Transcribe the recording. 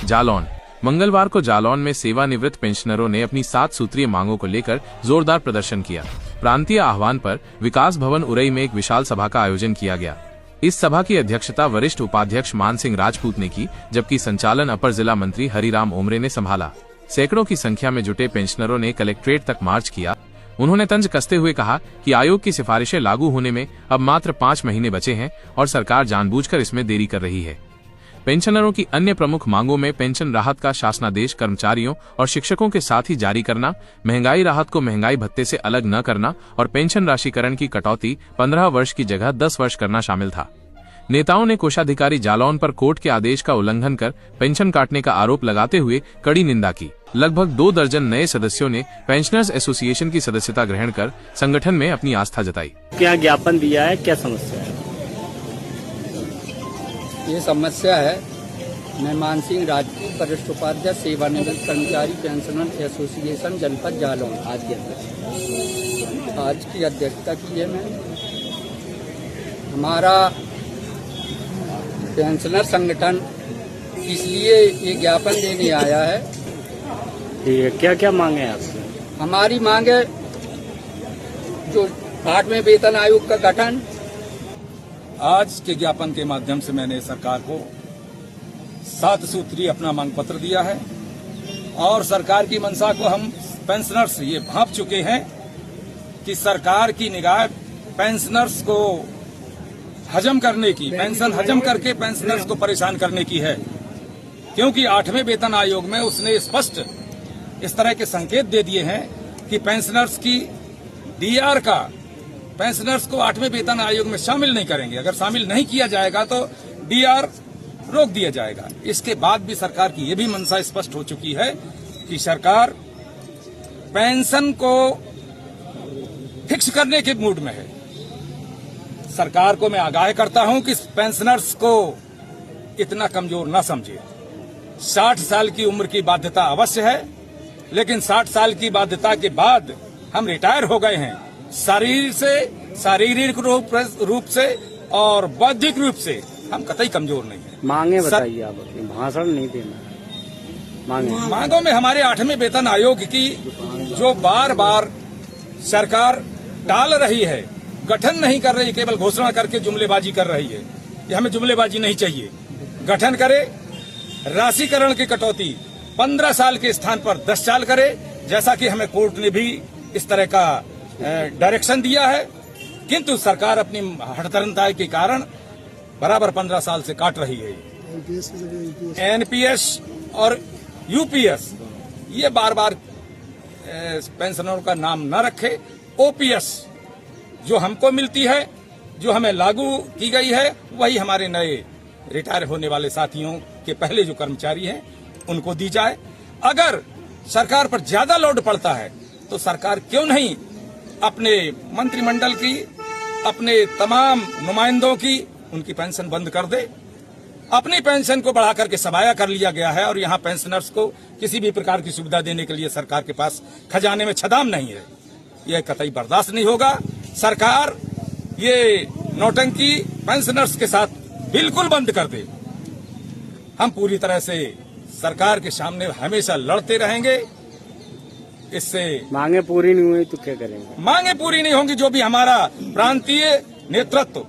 जालौन। मंगलवार को जालौन में सेवानिवृत्त पेंशनरों ने अपनी 7 सूत्रीय मांगों को लेकर जोरदार प्रदर्शन किया। प्रांतीय आह्वान पर विकास भवन उरई में एक विशाल सभा का आयोजन किया गया। इस सभा की अध्यक्षता वरिष्ठ उपाध्यक्ष मान सिंह राजपूत ने की, जबकि संचालन अपर जिला मंत्री हरिराम ओमरे ने संभाला। सैकड़ों की संख्या में जुटे पेंशनरों ने कलेक्ट्रेट तक मार्च किया। उन्होंने तंज कसते हुए कहा कि आयोग की सिफारिशें लागू होने में अब मात्र 5 महीने बचे हैं और सरकार जानबूझकर इसमें देरी कर रही है। पेंशनरों की अन्य प्रमुख मांगों में पेंशन राहत का शासनादेश कर्मचारियों और शिक्षकों के साथ ही जारी करना, महंगाई राहत को महंगाई भत्ते से अलग न करना और पेंशन राशिकरण की कटौती 15 वर्ष की जगह 10 वर्ष करना शामिल था। नेताओं ने कोषाधिकारी जालौन पर कोर्ट के आदेश का उल्लंघन कर पेंशन काटने का आरोप लगाते हुए कड़ी निंदा की। लगभग 2 दर्जन नए सदस्यों ने पेंशनर्स एसोसिएशन की सदस्यता ग्रहण कर संगठन में अपनी आस्था जताई। क्या ज्ञापन दिया है, क्या समस्या है? ये समस्या है, मैं मान सिंह राजपूत, वरिष्ठ उपाध्यक्ष सेवानिवृत्त कर्मचारी पेंशनर एसोसिएशन जनपद जालौन आज की अध्यक्षता की है। मैं हमारा पेंशनर संगठन इसलिए ये ज्ञापन देने आया है। क्या क्या मांगे हैं आपसे? हमारी मांग है जो 8वें वेतन आयोग का गठन। आज के ज्ञापन के माध्यम से मैंने सरकार को 7 सूत्रीय अपना मांग पत्र दिया है और सरकार की मंशा को हम पेंशनर्स ये भांप चुके हैं कि सरकार की निगाह पेंशनर्स को हजम करने की, पेंशन हजम करके पेंशनर्स को परेशान करने की है। क्योंकि 8वें वेतन आयोग में उसने स्पष्ट इस तरह के संकेत दे दिए हैं कि पेंशनर्स की डीआर का पेंशनर्स को 8वें वेतन आयोग में शामिल नहीं करेंगे। अगर शामिल नहीं किया जाएगा तो डीआर रोक दिया जाएगा। इसके बाद भी सरकार की ये भी मंशा स्पष्ट हो चुकी है कि सरकार पेंशन को फिक्स करने के मूड में है। सरकार को मैं आगाह करता हूं कि पेंशनर्स को इतना कमजोर न समझे। 60 साल की उम्र की बाध्यता अवश्य है, लेकिन 60 साल की बाध्यता के बाद हम रिटायर हो गए हैं। शारीरिक रूप से और बौद्धिक रूप से हम कतई कमजोर नहीं है। मांगे बताइए आप, भाषण नहीं देना। मांगों में हमारे 8वें वेतन आयोग की जो बार बार सरकार टाल रही है, गठन नहीं कर रही, केवल घोषणा करके जुमलेबाजी कर रही है। ये हमें जुमलेबाजी नहीं चाहिए। गठन करे, राशिकरण की कटौती 15 साल के स्थान पर 10 साल करे, जैसा कि हमें कोर्ट ने भी इस तरह का डायरेक्शन दिया है। किंतु सरकार अपनी हठधर्मता के कारण बराबर 15 साल से काट रही है। एनपीएस और यूपीएस ये बार बार पेंशनरों का नाम न रखे। ओपीएस जो हमको मिलती है, जो हमें लागू की गई है, वही हमारे नए रिटायर होने वाले साथियों के पहले जो कर्मचारी हैं उनको दी जाए। अगर सरकार पर ज्यादा लोड पड़ता है तो सरकार क्यों नहीं अपने मंत्रिमंडल की, अपने तमाम नुमाइंदों की उनकी पेंशन बंद कर दे। अपनी पेंशन को बढ़ा करके सबाया कर लिया गया है और यहाँ पेंशनर्स को किसी भी प्रकार की सुविधा देने के लिए सरकार के पास खजाने में छदाम नहीं है। यह कतई बर्दाश्त नहीं होगा। सरकार ये नौटंकी पेंशनर्स के साथ बिल्कुल बंद कर दे। हम पूरी तरह से सरकार के सामने हमेशा लड़ते रहेंगे। इससे मांगे पूरी नहीं हुई तो क्या करेंगे? मांगे पूरी नहीं होंगी। जो भी हमारा प्रांतीय नेतृत्व